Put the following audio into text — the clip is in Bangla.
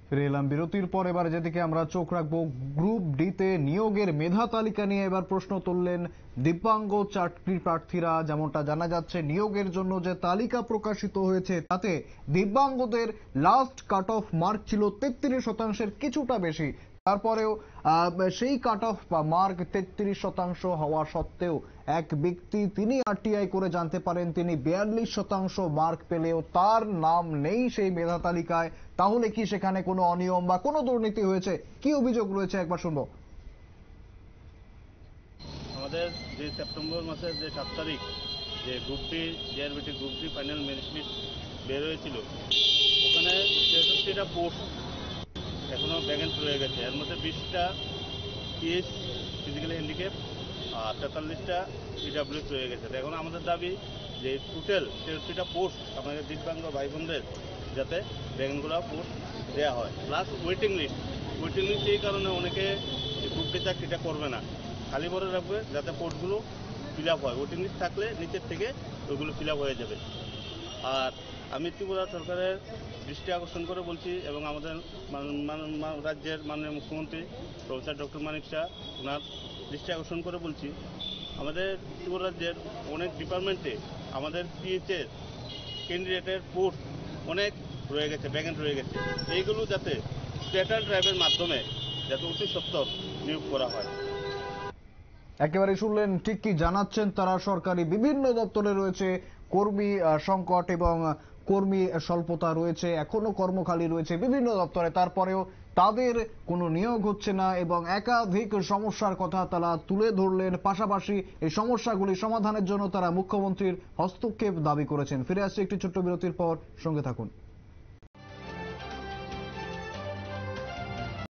ফিরে এলাম বিরতির পর। এবার যেদিকে আমরা চোখ রাখবো, গ্রুপ ডিতে নিয়োগের মেধা তালিকা নিয়ে এবার প্রশ্ন তুললেন দিব্যাঙ্গ চাকরি প্রার্থীরা। যেমনটা জানা যাচ্ছে, নিয়োগের জন্য যে তালিকা প্রকাশিত হয়েছে তাতে দিব্যাঙ্গদের লাস্ট কাট অফ মার্ক ছিল 33%, কিছুটা বেশি। তারপরেও সেই কাট অফ বা মার্ক 33% হওয়া সত্ত্বেও এক ব্যক্তি, তিনি আরটিআই করে জানতে পারেন তিনি 42% মার্ক পেলেও তার নাম নেই সেই মেধা তালিকায়। তাহলে কি সেখানে কোনো অনিয়ম বা কোনো দুর্নীতি হয়েছে? কি অভিযোগ রয়েছে একবার শুনবো। আমাদের যে সেপ্টেম্বর মাসের যে 7 তারিখ যে group D JRBT group D final merit list বের হয়েছিল, ওখানে 63টা পোস্ট এখনও ভ্যাকেন্ট রয়ে গেছে। এর মধ্যে 20টা পিএস ফিজিক্যালি হ্যান্ডিক্যাপ আর 43টা পিডাব্লিউএস রয়ে গেছে। এখন আমাদের দাবি যে টোটাল 63টা পোস্ট আমাদের দিব্যাঙ্গ ভাই বোনদের যাতে ভ্যাকেন্টগুলো পোস্ট দেওয়া হয়, প্লাস ওয়েটিং লিস্ট এই কারণে অনেকে গ্রুপ ডি চাকরিটা করবে না, খালি ভরে রাখবে যাতে পোস্টগুলো ফিল আপ হয়। ওয়েটিং লিস্ট থাকলে নিচের থেকে ওইগুলো ফিল আপ হয়ে যাবে। আর আমি ত্রিপুরা সরকারের দৃষ্টি আকর্ষণ করে বলছি, এবং আমাদের রাজ্যের মাননীয় মুখ্যমন্ত্রী প্রফেসর ডক্টর মানিক শাহ, ওনার দৃষ্টি আকর্ষণ করে বলছি, আমাদের ত্রিপুরা রাজ্যের অনেক ডিপার্টমেন্টে আমাদের পিএইচের ক্যান্ডিডেটের পোস্ট অনেক রয়ে গেছে, ভ্যাকেন্ট রয়ে গেছে। এইগুলো যাতে স্ট্যাটার ড্রাইভের মাধ্যমে যাতে অতি সত্বর নিয়োগ করা হয়। একেবারে শুনলেন, ঠিক কি জানাচ্ছেন তারা। সরকারি বিভিন্ন দপ্তরে রয়েছে কর্মী সংকট এবং কর্মী স্বল্পতা রয়েছে, এখনো কর্মখালি রয়েছে বিভিন্ন দপ্তরে, তারপরেও তাদের কোনো নিয়োগ হচ্ছে না এবং একাধিক সমস্যার কথা তারা তুলে ধরলেন। পাশাপাশি এই সমস্যাগুলি সমাধানের জন্য তারা মুখ্যমন্ত্রীর হস্তক্ষেপ দাবি করেছেন। ফিরে আসছে একটি ছোট্ট বিরতির পর, সঙ্গে থাকুন।